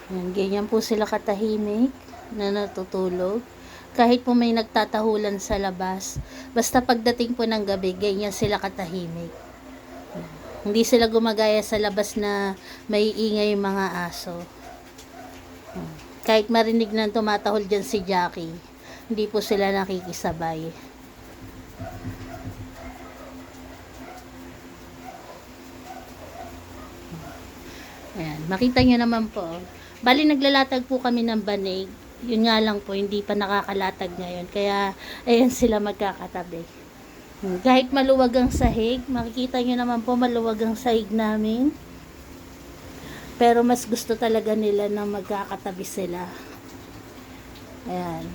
Yan, ganyan po sila katahimik na natutulog. Kahit po may nagtatahulan sa labas, basta pagdating po ng gabi, ganyan sila katahimik. Hindi sila gumagaya sa labas na may ingay yung mga aso. Kahit marinig na tumatahol dyan si Jackie, hindi po sila nakikisabay. Ayan, makita nyo naman po. Bali naglalatag po kami ng banig. Yun nga lang po, hindi pa nakakalatag ngayon. Kaya, ayan sila magkakatabi. Kahit maluwag ang sahig, makikita nyo naman po maluwag ang sahig namin. Pero mas gusto talaga nila na magkakatabi sila. Ayan.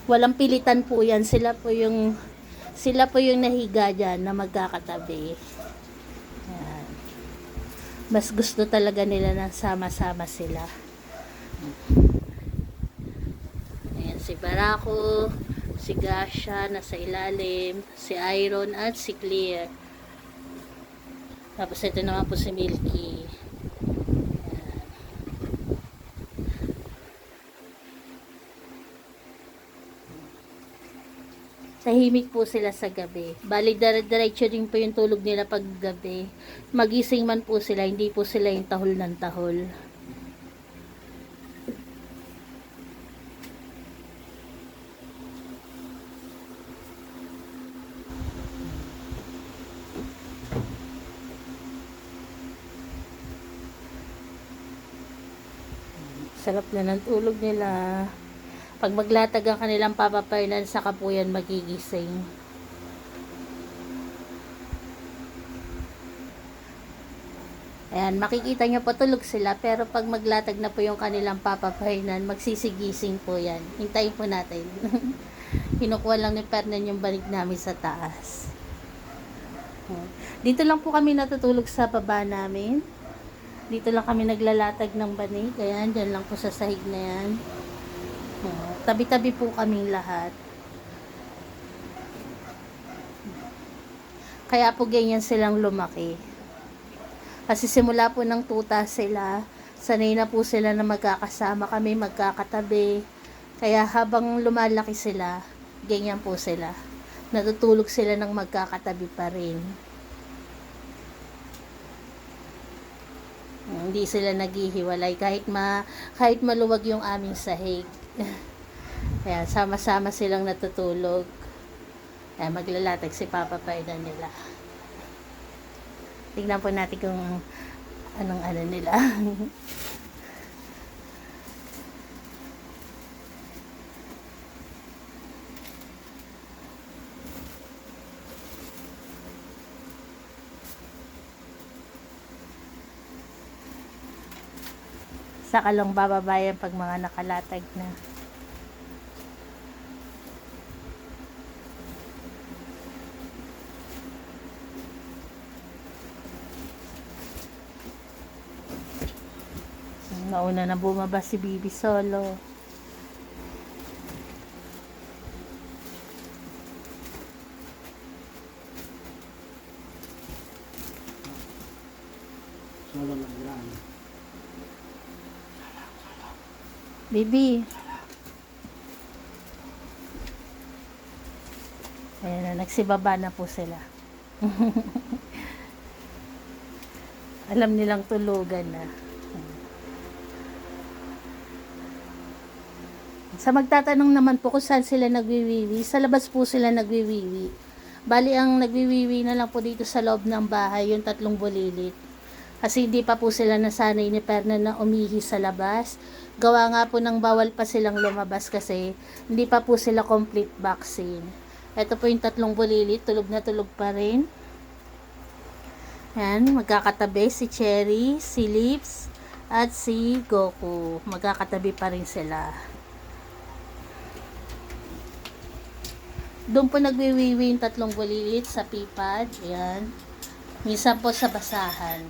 Walang pilitan po yan. Sila po yung nahiga dyan na magkakatabi. Ayan. Mas gusto talaga nila na sama-sama sila. Ayan, si Barako, si Gasha nasa ilalim, si Iron at si Clear. Tapos ito naman po si Milky. Tahimik po sila sa gabi. Bali, diretso din po yung tulog nila pag gabi. Magising man po sila, hindi po sila yung tahol ng tahol. Sarap na ng tulog nila. Pag maglatag ang kanilang Papa Fernan, saka po yan magigising. Ayan, makikita nyo po tulog sila, pero pag maglatag na po yung kanilang Papa Fernan, magsisigising po yan. Hintayin po natin. Kinukuha lang ni Fernan yung banig namin sa taas. Dito lang po kami natutulog sa baba namin. Dito lang kami naglalatag ng banig. Ayan, dyan lang po sa sahig na yan. Tabi-tabi po kaming lahat. Kaya po ganyan silang lumaki. Kasi simula po ng tuta sila, sanay na po sila na magkakasama kami, magkakatabi. Kaya habang lumalaki sila, ganyan po sila. Natutulog sila ng magkakatabi pa rin. Hindi sila naghihiwalay kahit maluwag yung aming sahig. Kaya sama-sama silang natutulog. Kaya maglalatag si Papa Fernan nila. Tingnan po natin kung anong ano nila. Saka lang bababayan pag mga nakalatag na. Nauna na bumaba si Bibi Solo. Solo lang yan. Bibi. Ayan na, nagsibaba na po sila. Alam nilang tulugan na. Sa magtatanong naman po kung saan sila nagwiwiwi, sa labas po sila nagwiwiwi. Bali ang nagwiwiwi na lang po dito sa loob ng bahay, yung 3 bulilit. Kasi hindi pa po sila nasanay ni Fernan na umihi sa labas. Gawa nga po ng bawal pa silang lumabas kasi hindi pa po sila complete vaccine. Ito po yung 3 bulilit, tulog na tulog pa rin. Yan, magkakatabi si Cherry, si Lips, at si Goku. Magkakatabi pa rin sila. Doon po nagwiwiwi yung 3 bulilit sa pipad. Ayan. Minsan po sa basahan.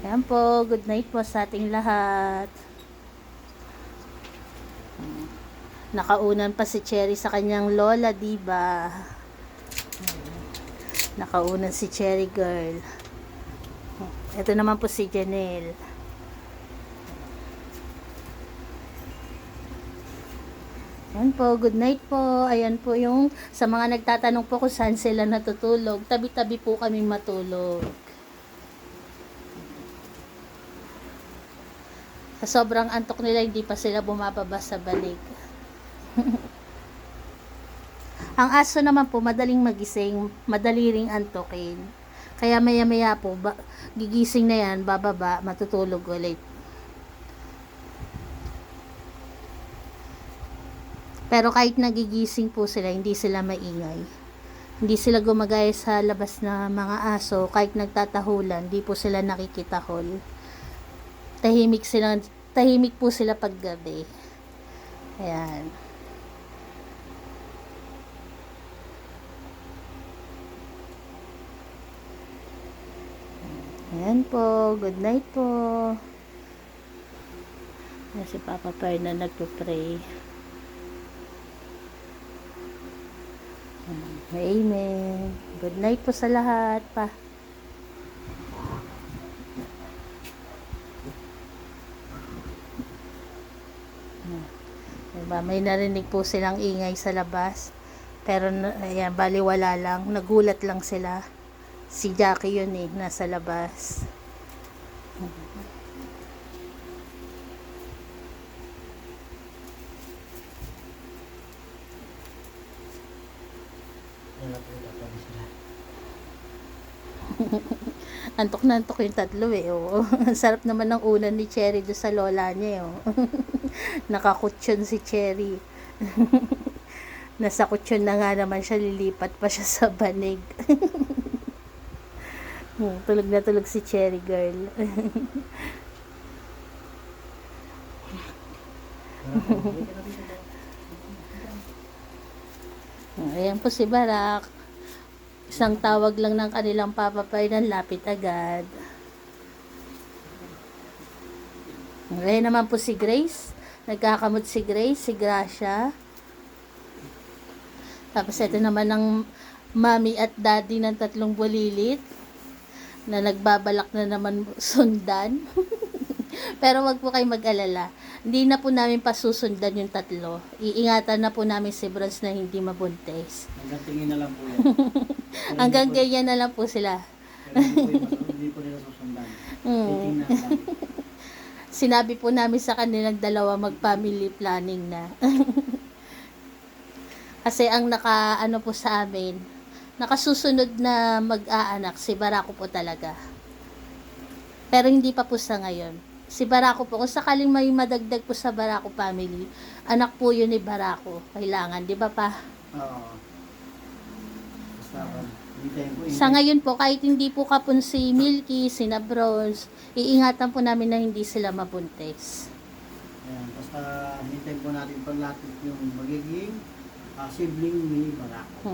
Ayan po. Good night po sa ating lahat. Nakaunan pa si Cherry sa kanyang lola, diba? Nakaunan si Cherry Girl. Ito naman po si Janelle. Ayan po, good night po. Ayan po yung sa mga nagtatanong po kung saan sila natutulog. Tabi-tabi po kaming matulog. Sa sobrang antok nila, hindi pa sila bumababa sa banig. Ang aso naman po, madaling magising, madali ring antokin. Kaya maya-maya po, gigising na yan, bababa, matutulog ulit. Pero kahit nagigising po sila, hindi sila maingay. Hindi sila gumagaya sa labas na mga aso, kahit nagtatahulan, hindi po sila nakikitahol. Tahimik po sila paggabi. Ayan. Ayan po, good night po. Ayan si Papa Pearl na nagpo-pray. Amen. Good night po sa lahat pa. Diba, may narinig po silang ingay sa labas. Pero ayan, baliwala lang. Nagulat lang sila. Si Jackie yun nasa labas. Antok na antok yung tatlo oh. Ang sarap naman ng unan ni Cherry doon sa lola niya oh. Nakakutsyon si Cherry. Nasa kutsyon na nga naman siya, lilipat pa siya sa banig. Tulog na tulog si Cherry Girl. Ayan po si Barak. Isang tawag lang ng kanilang Papa Pearl, lapit agad. Ayan naman po si Grace. Nagkakamot si Grace, si Gracia. Tapos ito naman ng mommy at daddy ng tatlong bulilit na nagbabalak na naman sundan. Pero wag po kayo mag-alala. Hindi na po namin pasusundan yung tatlo. Iingatan na po namin si Bronze na hindi mabuntis. Hanggang tingin na lang po yan. Hanggang ganyan na lang po sila. Hindi po nila susundan. Titingnan lang. Sinabi po namin sa kanilang dalawa mag-family planning na. Kasi ang ano po sa amin, nakasusunod na mag-aanak, si Barako po talaga. Pero hindi pa po sa ngayon. Si Barako po, kung sakaling may madagdag po sa Barako family, anak po yun ni Barako. Kailangan, di ba pa? Oo. Basta, hintayin po. Sa ngayon po, kahit hindi po kapon si Milky, si Bronze, iingatan po namin na hindi sila mabuntis. Ayan, basta hintayin po natin paglapit yung magiging sibling ni Barako.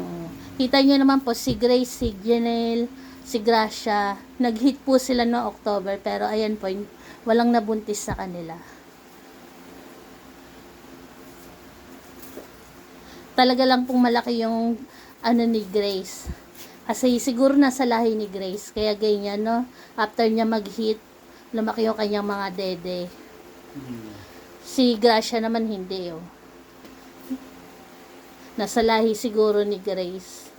Kita nyo naman po, si Grace, si Janelle, si Gracia, nag-hit po sila noong October, pero ayan po, walang nabuntis sa kanila. Talaga lang pong malaki yung ano ni Grace. Kasi siguro nasa lahi ni Grace. Kaya ganyan, no? After niya mag-hit, lumaki yung kanyang mga dede. Si Gracia naman hindi, oh. Nasa lahi siguro ni Grace.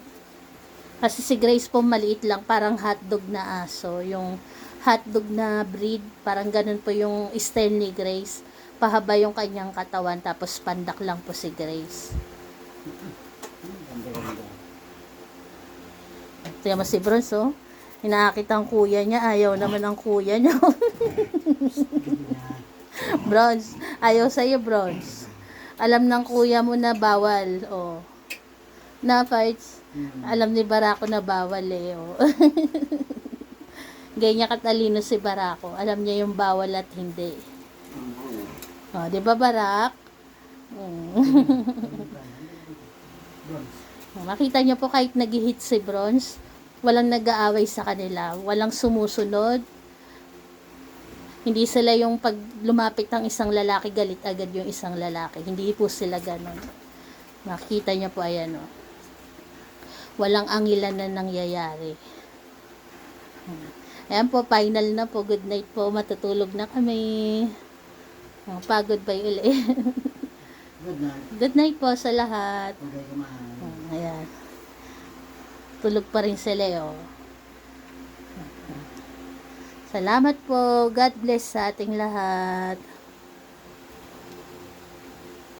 Kasi si Grace po maliit lang, parang hotdog na aso. Yung hotdog na breed, parang ganun po yung style ni Grace. Pahaba yung kanyang katawan, tapos pandak lang po si Grace. Tiyan mo si Bronze, oh. Hinakit ang kuya niya, ayaw naman ang kuya niya. Bronze, ayaw sa'yo, Bronze. Alam ng kuya mo na bawal, oh. Na fights, alam ni Barako na bawal, oh. Ganyan katalino si Barako. Alam niya yung bawal at hindi. Oh, 'di ba, Barak? Makita niyo po kahit nag-hit si Bronze, walang nag-aaway sa kanila, walang sumusunod. Hindi sila yung pag lumapit ng isang lalaki, galit agad yung isang lalaki. Hindi po sila ganon. Makita niyo po, ayan, oh. walang angilan na nangyayari. Ayan po, final na po. Good night po. Matutulog na kami. Pagod ba yung uli? Good night. Good night po sa lahat. Huwag kayo kumain. Ayan. Tulog pa rin si Leo. Salamat po. God bless sa ating lahat.